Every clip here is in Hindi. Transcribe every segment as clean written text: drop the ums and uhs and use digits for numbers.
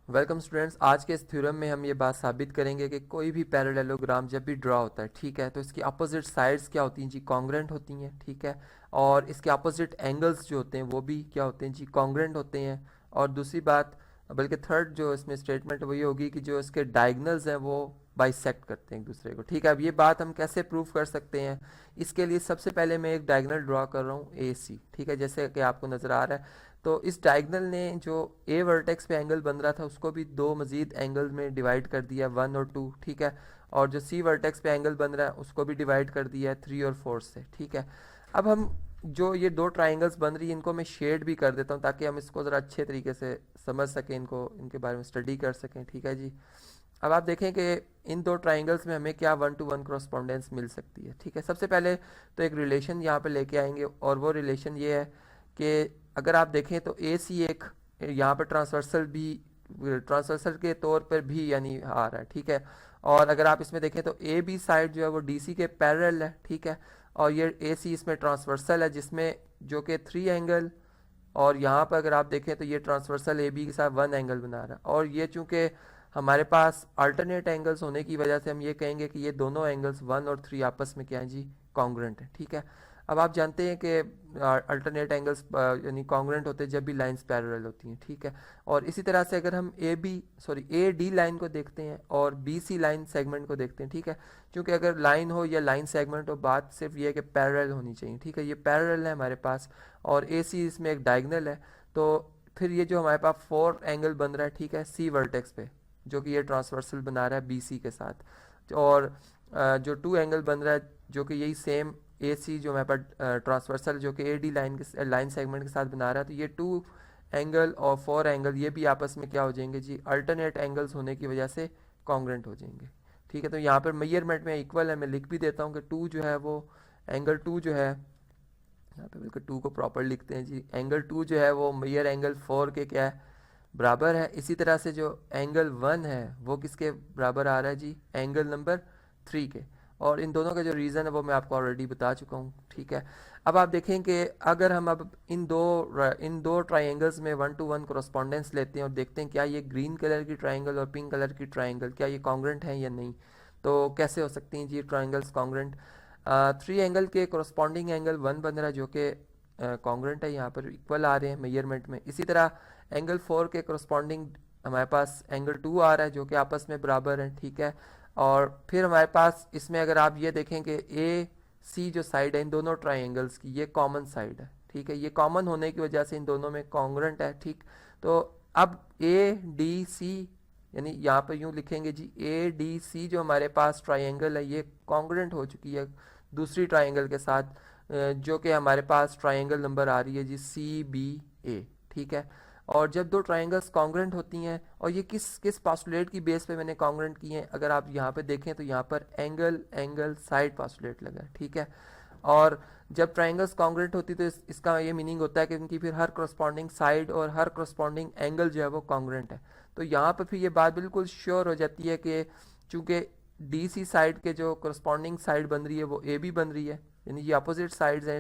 Welcome students. आज के इस थ्योरम में हम ये बात साबित करेंगे कि कोई भी पैरेललोग्राम जब भी ड्रॉ होता है, ठीक है, तो इसकी अपोजिट साइड्स क्या होती हैं जी, कॉन्ग्रेंट होती हैं, ठीक है। और इसके अपोजिट एंगल्स जो होते हैं वो भी क्या होते हैं जी, कॉन्ग्रेंट होते हैं। और दूसरी बात, बल्कि थर्ड जो इसमें स्टेटमेंट वही होगी कि जो इसके डायगनल्स हैं वो बाइसेक्ट करते हैं एक दूसरे को, ठीक है। अब ये बात हम कैसे प्रूव कर सकते हैं, इसके लिए सबसे पहले मैं एक डायगनल ड्रॉ कर रहा हूँ ए सी, ठीक है, जैसे कि आपको नज़र आ रहा है। तो इस डायगनल ने जो ए वर्टेक्स पे एंगल बन रहा था उसको भी दो मजीद एंगल में डिवाइड कर दिया, 1 और 2, ठीक है। और जो सी वर्टेक्स पे एंगल बन रहा है उसको भी डिवाइड कर दिया है 3 और 4 से, ठीक है। अब हम जो ये दो ट्राइंगल्स बन रही है इनको मैं शेड भी कर देता हूँ ताकि हम इसको ज़रा अच्छे तरीके से समझ सकें, इनको इनके बारे में स्टडी कर सकें, ठीक है जी। अब आप देखें कि इन दो ट्राइंगल्स में हमें क्या 1 to 1 करस्पॉन्डेंस मिल सकती है, ठीक है। सबसे पहले तो एक रिलेशन यहाँ पे लेके आएंगे और वो रिलेशन ये है कि अगर आप देखें तो ए सी एक यहाँ पर ट्रांसवर्सल के तौर पर भी यानी आ रहा है, ठीक है। और अगर आप इसमें देखें तो ए बी साइड जो है वो डी सी के पैरेलल है, ठीक है। और ये ए सी इसमें ट्रांसवर्सल है जिसमें जो कि 3 एंगल, और यहाँ पर अगर आप देखें तो ये ट्रांसवर्सल ए बी के साथ 1 एंगल बना रहा है। और ये चूंकि हमारे पास अल्टरनेट एंगल्स होने की वजह से हम ये कहेंगे कि ये दोनों एंगल्स 1 और 3 आपस में क्या है जी, कॉन्ग्रेंट है, ठीक है। अब आप जानते हैं कि अल्टरनेट एंगल्स यानी कॉन्ग्रेंट होते हैं जब भी लाइंस पैरेलल होती हैं, ठीक है। और इसी तरह से अगर हम ए डी लाइन को देखते हैं और बी सी लाइन सेगमेंट को देखते हैं, ठीक है। क्योंकि अगर लाइन हो या लाइन सेगमेंट हो, बात सिर्फ ये है कि पैरेलल होनी चाहिए, ठीक है। ये पैरेलल है हमारे पास और ए सी इसमें एक डायगनल है। तो फिर ये जो हमारे पास 4 एंगल बन रहा है, ठीक है, सी वर्टेक्स पे, जो कि ये ट्रांसवर्सल बना रहा है बी सी के साथ। और जो 2 एंगल बन रहा है जो कि यही सेम ए सी जो हमारे पास ट्रांसवर्सल जो कि ए डी लाइन सेगमेंट के साथ बना रहा है, तो ये 2 एंगल और 4 एंगल ये भी आपस में क्या हो जाएंगे जी, अल्टरनेट एंगल्स होने की वजह से कॉन्ग्रेंट हो जाएंगे, ठीक है। तो यहाँ पर मेजरमेंट में इक्वल है, मैं लिख भी देता हूँ कि 2 जो है वो एंगल 2 जो है, यहाँ पे बिल्कुल 2 को प्रॉपर लिखते हैं जी, एंगल 2 जो है वो मेजर एंगल 4 के क्या है, बराबर है। इसी तरह से जो एंगल 1 है वो किसके बराबर आ रहा है जी, एंगल नंबर 3 के। और इन दोनों का जो रीज़न है वो मैं आपको ऑलरेडी बता चुका हूँ, ठीक है। अब आप देखें कि अगर हम अब इन दो ट्राइंगल्स में 1 to 1 करस्पॉन्डेंस लेते हैं और देखते हैं क्या ये ग्रीन कलर की ट्राइंगल और पिंक कलर की ट्राइंगल क्या ये कॉन्ग्रेंट हैं या नहीं, तो कैसे हो सकती हैं जी ट्राइंगल्स कॉन्ग्रेंट। 3 एंगल के करस्पॉन्डिंग एंगल 1 बन रहा है जो कि कॉन्ग्रेंट है, यहाँ पर इक्वल आ रहे हैं मेजरमेंट में। इसी तरह एंगल 4 के करस्पॉन्डिंग हमारे पास एंगल 2 आ रहा है जो कि आपस में बराबर है, ठीक है। और फिर हमारे पास इसमें अगर आप ये देखें कि ए सी जो साइड है इन दोनों ट्राइंगल्स की ये कॉमन साइड है, ठीक है। ये कॉमन होने की वजह से इन दोनों में कॉन्ग्रेंट है, ठीक। तो अब ए डी सी यानी यहाँ पर यूँ लिखेंगे जी, ए डी सी जो हमारे पास ट्राइंगल है ये कॉन्ग्रेंट हो चुकी है दूसरी ट्राइंगल के साथ, जो कि हमारे पास ट्राइंगल नंबर आ रही है जी सी बी ए, ठीक है। और जब दो ट्राइंगल्स कॉन्ग्रेंट होती हैं, और ये किस किस पास्टुलेट की बेस पे मैंने कॉन्ग्रेंट की हैं, अगर आप यहाँ पे देखें तो यहाँ पर एंगल एंगल साइड पास्टुलेट लगा है, ठीक है। और जब ट्राइंगल्स कॉन्ग्रेंट होती तो इसका ये मीनिंग होता है कि इनकी फिर हर करस्पॉन्डिंग साइड और हर करस्पॉन्डिंग एंगल जो है वो कॉन्ग्रेंट है। तो यहाँ पर फिर ये बात बिल्कुल श्योर हो जाती है कि चूंकि डी सी साइड के जो करस्पॉन्डिंग साइड बन रही है वो ए बी बन रही है, यानी ये अपोजिट साइड्स हैं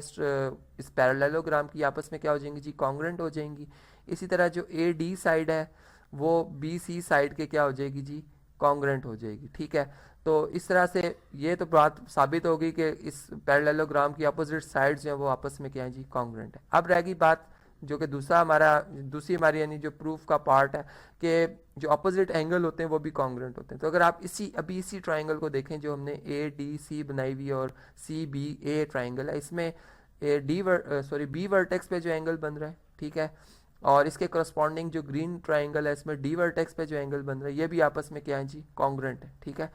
इस पैरेललोग्राम की, आपस में क्या हो जाएंगी जी, कॉन्ग्रेंट हो जाएंगी। इसी तरह जो ए डी साइड है वो बी सी साइड के क्या हो जाएगी जी, कॉन्ग्रेंट हो जाएगी, ठीक है। तो इस तरह से ये तो बात साबित होगी कि इस पैरेललोग्राम की अपोजिट साइड्स जो हैं वो आपस में क्या है जी, कॉन्ग्रेंट है। अब रहेगी बात जो कि दूसरी हमारी यानी जो प्रूफ का पार्ट है कि जो अपोजिट एंगल होते हैं वो भी कॉन्ग्रेंट होते हैं। तो अगर आप इसी ट्राइंगल को देखें जो हमने ए डी सी बनाई हुई है और सी बी ए ट्राइंगल है, इसमें बी वर्टेक्स पे जो एंगल बन रहा है, ठीक है। और इसके करस्पॉन्डिंग जो ग्रीन ट्राइंगल है इसमें डी वर्टेक्स पे जो एंगल बन रहा है ये भी आपस में क्या है जी, कॉन्ग्रेंट है, ठीक है।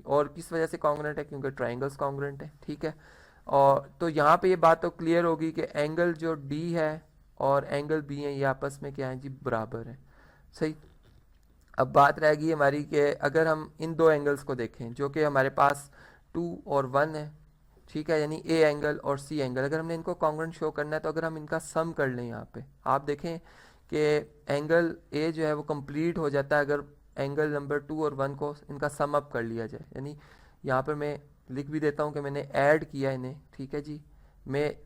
और किस वजह से कॉन्ग्रेंट है, क्योंकि ट्राइंगल्स कॉन्ग्रेंट है, ठीक है। और तो यहाँ पे ये बात तो क्लियर होगी कि एंगल जो डी है और एंगल बी है ये आपस में क्या है जी, बराबर है, सही। अब बात रहेगी हमारी कि अगर हम इन दो एंगल्स को देखें जो कि हमारे पास 2 और 1 है, ठीक है, यानी ए एंगल और सी एंगल, अगर हमने इनको कॉन्ग्रेंट शो करना है तो अगर हम इनका सम कर लें, यहाँ पे आप देखें कि एंगल ए जो है वो कंप्लीट हो जाता है अगर एंगल नंबर 2 और 1 को इनका सम अप कर लिया जाए। यानी यहाँ पर मैं लिख भी देता हूँ कि मैंने ऐड किया इन्हें, ठीक है जी। मैं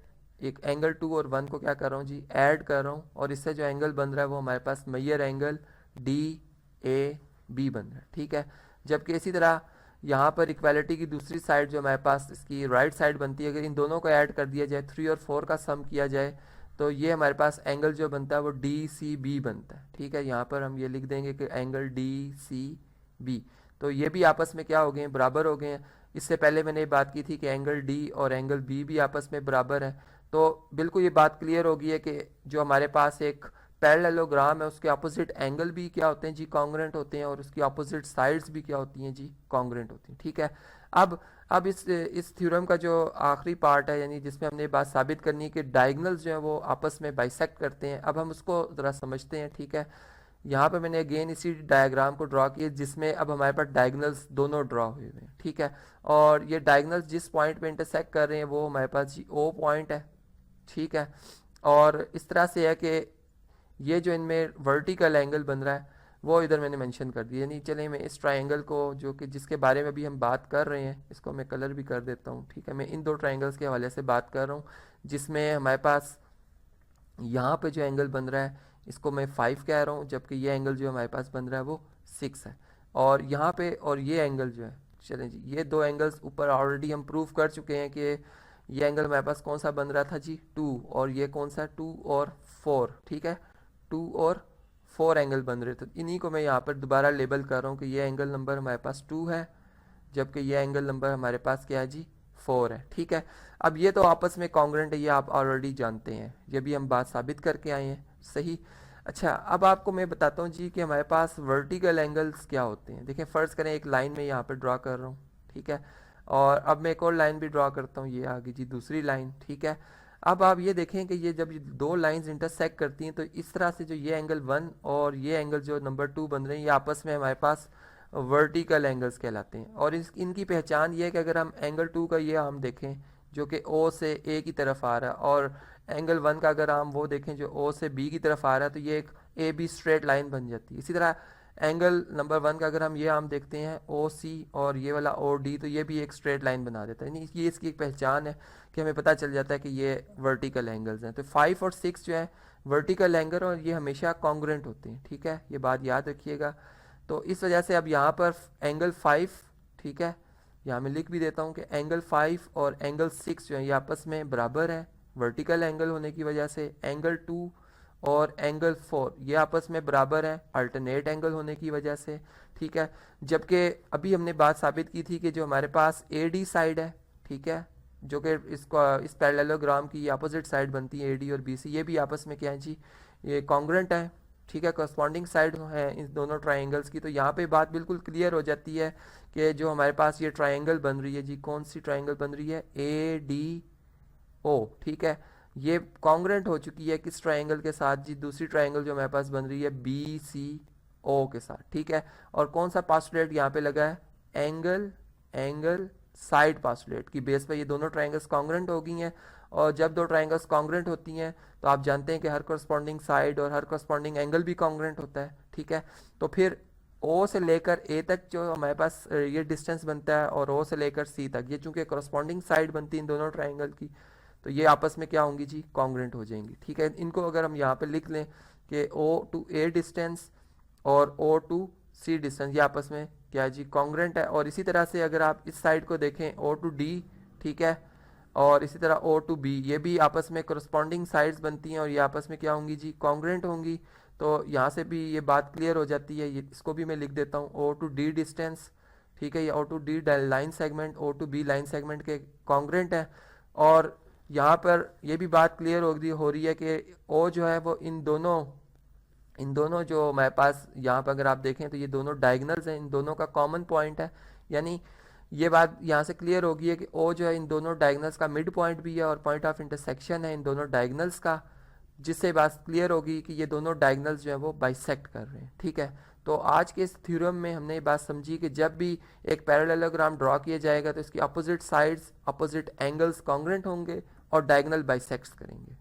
एक एंगल 2 और 1 को क्या कर रहा हूँ जी, ऐड कर रहा हूँ, और इससे जो एंगल बन रहा है वो हमारे पास major angle D A B बन रहा है, ठीक है। जबकि इसी तरह यहाँ पर इक्वालिटी की दूसरी साइड जो हमारे पास इसकी राइट साइड बनती है, अगर इन दोनों को ऐड कर दिया जाए, 3 और 4 का सम किया जाए, तो ये हमारे पास एंगल जो बनता है वो डी सी बी बनता है, ठीक है। यहाँ पर हम ये लिख देंगे कि एंगल डी सी बी, तो ये भी आपस में क्या हो गए हैं, बराबर हो गए हैं। इससे पहले मैंने बात की थी कि एंगल डी और एंगल बी भी आपस में बराबर है, तो बिल्कुल ये बात क्लियर हो गई है कि जो हमारे पास एक पैरेललोग्राम है उसके अपोजिट एंगल भी क्या होते हैं जी, कॉन्ग्रेंट होते हैं, और उसकी अपोजिट साइड्स भी क्या होती हैं जी, कॉन्ग्रेंट होती हैं, ठीक है। अब इस थ्योरम का जो आखिरी पार्ट है, यानी जिसमें हमने बात साबित करनी है कि डायगोनल्स जो है वो आपस में बाइसेक्ट करते हैं, अब हम उसको ज़रा समझते हैं, ठीक है। यहाँ पे मैंने अगेन इसी डायग्राम को ड्रॉ किया जिसमें अब हमारे पास डायगोनल्स दोनों ड्रॉ हुए हैं, ठीक है। और ये डायगोनल्स जिस पॉइंट पे इंटरसेक्ट कर रहे हैं वो हमारे पास जी ओ पॉइंट है, ठीक है। और इस तरह से है कि ये जो इनमें वर्टिकल एंगल बन रहा है वो इधर मैंने मेंशन कर दिया, यानी चले मैं इस ट्रायंगल को जो कि जिसके बारे में अभी हम बात कर रहे हैं इसको मैं कलर भी कर देता हूँ, ठीक है। मैं इन दो ट्रायंगल्स के हवाले से बात कर रहा हूँ जिसमें हमारे पास यहाँ पे जो एंगल बन रहा है इसको मैं 5 कह रहा हूँ, जबकि ये एंगल जो हमारे पास बन रहा है वो 6 है। और यहाँ पे और ये एंगल जो है, चलें जी, ये दो एंगल्स ऊपर ऑलरेडी हम प्रूव कर चुके हैं कि ये एंगल हमारे पास कौन सा बन रहा था जी, 2, और ये कौन सा 2 और 4, ठीक है। 2 और 4 एंगल बन रहे थे, इन्हीं को मैं यहाँ पर दोबारा लेबल कर रहा हूँ कि ये एंगल नंबर हमारे पास 2 है, जबकि ये एंगल नंबर हमारे पास क्या है जी, 4 है, ठीक है। अब ये तो आपस में कॉन्ग्रेंट है, ये आप ऑलरेडी जानते हैं, ये भी हम बात साबित करके आए हैं, सही। अच्छा, अब आपको मैं बताता हूँ जी कि हमारे पास वर्टिकल एंगल्स क्या होते हैं। देखिए फ़र्ज़ करें एक लाइन में यहाँ पर ड्रॉ कर रहा हूँ, ठीक है। और अब मैं एक और लाइन भी ड्रॉ करता हूँ, ये आगे जी दूसरी लाइन, ठीक है। अब आप ये देखें कि ये जब ये दो लाइंस इंटरसेक्ट करती हैं तो इस तरह से जो ये एंगल 1 और ये एंगल जो नंबर 2 बन रहे हैं ये आपस में हमारे पास वर्टिकल एंगल्स कहलाते हैं। और इनकी पहचान ये है कि अगर हम एंगल 2 का ये हम देखें जो कि ओ से ए की तरफ आ रहा है, और एंगल 1 का अगर हम वो देखें जो ओ से बी की तरफ आ रहा है, तो ये एक ए बी स्ट्रेट लाइन बन जाती है। इसी तरह एंगल नंबर 1 का अगर हम ये हम देखते हैं ओ सी और ये वाला ओ डी, तो ये भी एक स्ट्रेट लाइन बना देता है, यानी ये इसकी एक पहचान है कि हमें पता चल जाता है कि ये वर्टिकल एंगल्स हैं। तो 5 और 6 जो है वर्टिकल एंगल और ये हमेशा कॉन्ग्रेंट होते हैं, ठीक है, ये बात याद रखिएगा। तो इस वजह से अब यहाँ पर एंगल 5, ठीक है, यहाँ मैं लिख भी देता हूँ कि एंगल 5 और एंगल 6 जो है ये आपस में बराबर है वर्टिकल एंगल होने की वजह से। एंगल 2 और एंगल 4 ये आपस में बराबर है अल्टरनेट एंगल होने की वजह से, ठीक है। जबकि अभी हमने बात साबित की थी कि जो हमारे पास ए डी साइड है, ठीक है, जो कि इस पैरेललोग्राम की अपोजिट साइड बनती है ए डी और बी सी, ये भी आपस में क्या है जी, ये कॉन्ग्रेंट है, ठीक है, करस्पॉन्डिंग साइड है इन दोनों ट्राइंगल्स की। तो यहाँ पे बात बिल्कुल क्लियर हो जाती है कि जो हमारे पास ये ट्राइंगल बन रही है जी, कौन सी ट्राइंगल बन रही है, ए डी ओ, ठीक है, ये कॉन्ग्रेंट हो चुकी है किस ट्राइंगल के साथ जी, दूसरी ट्राइंगल जो हमारे पास बन रही है बी सी ओ के साथ, ठीक है। और कौन सा पास्टुलेट यहाँ पे लगा है, एंगल साइड पास्टुलेट की बेस पे ये दोनों ट्राइंगल्स कॉन्ग्रेंट हो गई हैं। और जब दो ट्राइंगल्स कॉन्ग्रेंट होती हैं तो आप जानते हैं कि हर करस्पॉन्डिंग साइड और हर करस्पॉन्डिंग एंगल भी कॉन्ग्रेंट होता है, ठीक है। तो फिर ओ से लेकर ए तक जो हमारे पास ये डिस्टेंस बनता है और ओ से लेकर सी तक, ये चूंकि करस्पॉन्डिंग साइड बनती है इन दोनों ट्राइंगल की, तो ये आपस में क्या होंगी जी, कॉन्ग्रेंट हो जाएंगी, ठीक है। इनको अगर हम यहाँ पे लिख लें कि ओ टू ए डिस्टेंस और ओ टू सी डिस्टेंस ये आपस में क्या है जी, कॉन्ग्रेंट है। और इसी तरह से अगर आप इस साइड को देखें ओ टू डी, ठीक है, और इसी तरह ओ टू बी, ये भी आपस में करस्पॉन्डिंग साइड्स बनती हैं और ये आपस में क्या होंगी जी, कॉन्ग्रेंट होंगी। तो यहाँ से भी ये बात क्लियर हो जाती है, ये इसको भी मैं लिख देता हूँ ओ टू डी डिस्टेंस, ठीक है, ये O to D line segment O to B line segment के कॉन्ग्रेंट है। और यहाँ पर ये भी बात क्लियर हो रही है कि ओ जो है वो इन दोनों जो हमारे पास यहाँ पर अगर आप देखें तो ये दोनों डायगोनल्स हैं, इन दोनों का कॉमन पॉइंट है, यानी ये बात यहाँ से क्लियर होगी है कि ओ जो है इन दोनों डायगोनल्स का मिड पॉइंट भी है और पॉइंट ऑफ इंटरसेक्शन है इन दोनों डायगोनल्स का, जिससे बात क्लियर होगी कि ये दोनों डायगोनल्स जो है वो बाइसेक्ट कर रहे हैं, ठीक है। तो आज के इस थ्योरम में हमने ये बात समझी कि जब भी एक पैरेललोग्राम ड्रॉ किया जाएगा तो इसकी opposite sides opposite angles congruent होंगे और डायगोनल बाइसेक्ट्स करेंगे।